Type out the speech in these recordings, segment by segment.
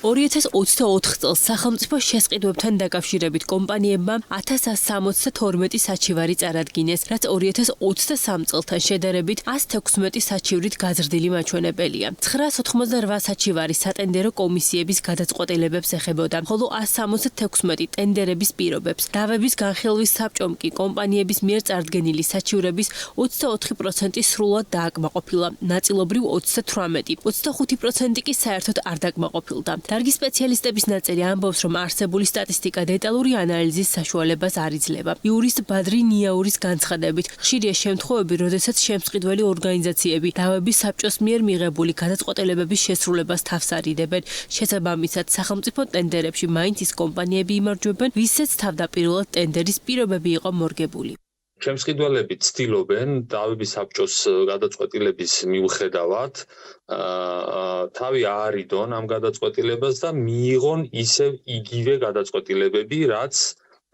2024 წელს სახელმწიფო შესყიდვებთან დაკავშირებით კომპანიებმა 1172 საჩივარი წარადგინეს, რაც 2023 წელთან შედარებით 116 საჩივრით გაზრდილი მაჩვენებელია. 988 საჩივარი სატენდერო კომისიების გადაწყვეტილებებს ეხებოდა, ხოლო 176 ტენდერების პირობებს. დავების განხილვის საბჭომ კი კომპანიების მიერ წარდგენილი საჩივრების 24% სრულად დააკმაყოფილა, ნაწილობრივ 38%, 25% კი საერთოდ არ დაკმაყოფილდა. დარგის სპეციალისტების ნაწილი ამბობს, რომ არსებული სტატისტიკა დეტალური ანალიზის საშუალებას არ იძლევა. იურისტ ბადრი ნიაურის განცხადებით, ხშირია შემთხვევები, როდესაც შემწყიდველი ორგანიზაციები დავების საბჭოს მიერ მიღებული გადაწყვეტილებების შესრულებას თავს არიდებენ. შესაბამისად, სახელმწიფო ტენდერებში მაინც ის კომპანიები იმარჯვებენ, ვისაც თავდაპირველად ტენდერის პირობები იყო მორგებული. შემწყიდველები ცდილობენ დავების საბჭოს გადაწყვეტილების მიუხედავად თავი აარიდონ ამ გადაწყვეტილებას და მიიღონ ისევ იგივე გადაწყვეტილებები, რაც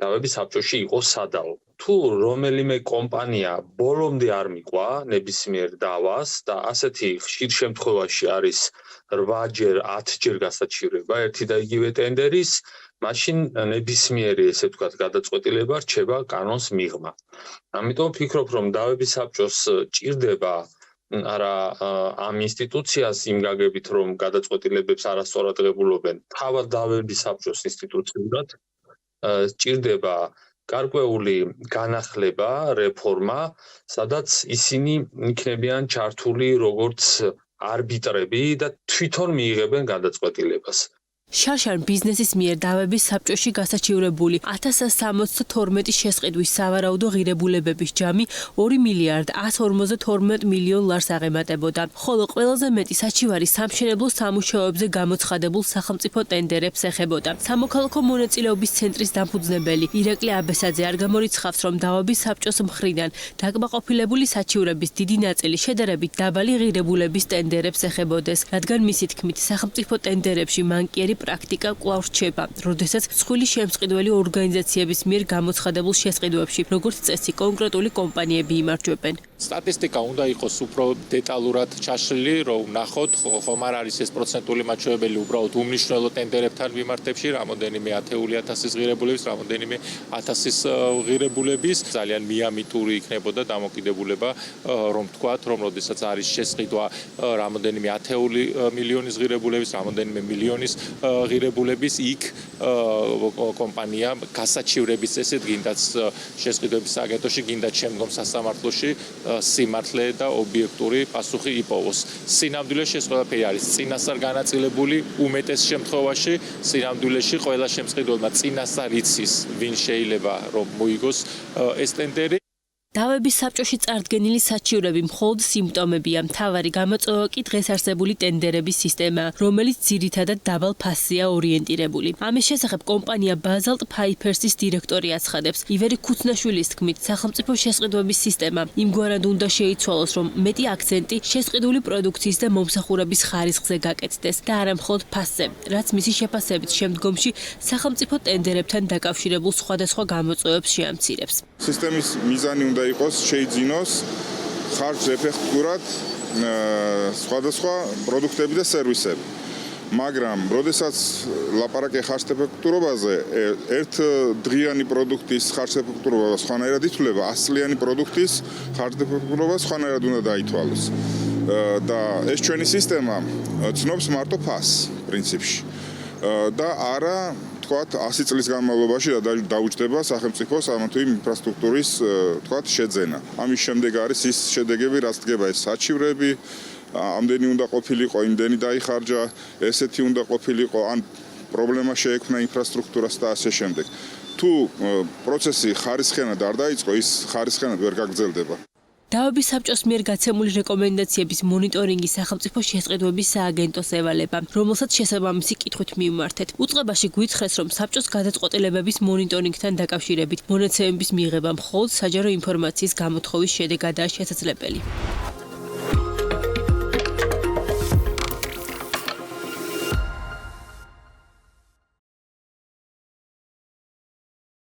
დავების საბჭოში იყო სადავო. თუ რომელიმე კომპანია ბოლომდე არ მიყვა ნებისმიერ დავას და ასეთი ხშირ შემთხვევაში არის 8-ჯერ, 10-ჯერ გასაჩივრება ერთი და იგივე ტენდერის, მაშინ ნებისმიერი ესე ვთქვათ გადაწყვეტილება რჩება კანონს მიღმა. ამიტომ ვფიქრობ, რომ დავების საბჭოს ჭირდება არა ამ ინსტიტუციას იმ გაგებით, რომ გადაწყვეტილებებს არასწორად ღებულობენ, თავად დავების საბჭოს ინსტიტუციურად ჭირდება გარკვეული განახლება, რეფორმა, სადაც ისინი იქნებიან ჩართული როგორც არბიტრები და თვითონ მიიღებენ გადაწყვეტილებას. შარშან ბიზნესის მიერ დავების საბჭოში გასაჩივრებული 1172 შესყიდვის სავარაუდო ღირებულებების ჯამი 2 მილიარდ 152 მილიონ ლარს აღემატებოდა, ხოლო ყველაზე მეტი საჩივარი სამშენებლო სამუშაოებზე გამოცხადებულ სახელმწიფო ტენდერებს ეხებოდა. სამოქალაქო მონაწილეობის ცენტრის დამფუძნებელი ირაკლი აბესაძე არ გამორიცხავს, რომ დავების საბჭოს მხრიდან დაკმაყოფილებული საჩივრების დიდი ნაწილი შედარებით დაბალი ღირებულების ტენდერებს ეხებოდეს, რადგან მისი თქმით, სახელმწიფო ტენდერებში მანკიერი პრაქტიკა კვლავ რჩება, როდესაც მსხვილი შემწყიდველი ორგანიზაციების მიერ გამოცხადებულ შესყიდვებში, როგორც წესი, კონკრეტული კომპანიები იმარჯვებენ. სტატისტიკა უნდა იყოს უფრო დეტალურად ჩაშლილი, რომ ვნახოთ, ხომ არ არის ეს პროცენტული მაჩვენებელი უბრალოდ უმნიშვნელო ტენდერებთან მიმართებში, რამოდენიმე ათეული ათასის ღირებულების, რამოდენიმე ათასის ღირებულების, ძალიან მიამიტური იქნებოდა დამოკიდებულება, რომ თქვათ, რომ როდესაც არის შესყიდვა რამოდენიმე ათეული მილიონის ღირებულების, რამოდენიმე მილიონის ღირებულების, იქ კომპანია გასაჩივრების წესით გინდაც შესყიდვების სააგენტოში, გინდაც შემდგომ სასამართლოში სიმართლე და ობიექტური პასუხი იპოვოს. სინამდვილეში ეს ყველაფერი არის წინასწარ განაწილებული, უმეტეს შემთხვევაში სინამდვილეში ყველა შემწყიდველმა წინასწარ იცის, ვინ შეიძლება რომ მოიგოს ეს ტენდერი. დავების საბჭოში წარდგენილი საჩივრები მხოლოდ სიმპტომებია. მთავარი გამოწვევა კი დღეს არსებული ტენდერების სისტემაა, რომელიც ძირითადად დაბალ ფასზეა ორიენტირებული. ამის შესახებ კომპანია ბაზალტ ფაიფერსის დირექტორი აცხადებს. ივერი ქუცნაშვილის თქმით, სახელმწიფო შესყიდვების სისტემა იმგვარად უნდა შეიცვალოს, რომ მეტი აქცენტი შესყიდული პროდუქციის და მომსახურების ხარისხზე გაკეთდეს და არა მხოლოდ ფასზე, რაც მისი შეფასებით შემდგომში სახელმწიფო ტენდერებთან დაკავშირებულ სხვადასხვა გამოწვევებს შეამცირებს. სისტემის მიზანი უნდა იყოს შეიძინოს ხარჯ ეფექტურად სხვადასხვა პროდუქტები და სერვისები. მაგრამ, როდესაც ლაპარაკია ხარჯ ეფექტურობაზე, ერთ დღიანი პროდუქტის ხარჯ ეფექტურობა სხვანაირად ითვლება, 100-წლიანი პროდუქტის ხარჯ ეფექტურობა სხვანაირად უნდა დაითვალოს. და ეს ჩვენი სისტემა ცნობს მარტო ფასს პრინციპში. და არა 100 წლის განმავლობაში დაუჯდება სახელმწიფოს ამა თუ იმ ინფრასტრუქტურის შეძენა. ამის შემდეგ არის ის შედეგები, რაც დგება ეს საჩივრები, ამდენი უნდა ყოფილიყო, იმდენი დაიხარჯა, ესეთი უნდა ყოფილიყო, ან პრობლემა შეექმნა ინფრასტრუქტურას და ასე შემდეგ. თუ პროცესი ხარისხიანად არ დაიწყო, ის ხარისხიანად ვერ გაგრძელდება. დავების საბჭოს მიერ გაცემული რეკომენდაციების მონიტორინგი სახელმწიფო შესყიდვების სააგენტოს ევალება, რომელსაც შესაბამისი კითხვით მივმართეთ. უწყებაში გვითხრეს, რომ საბჭოს გადაწყვეტილებების მონიტორინგთან დაკავშირებით მონაცემების მიღება მხოლოდ საჯარო ინფორმაციის გამოთხოვის შედეგადაა შესაძლებელი.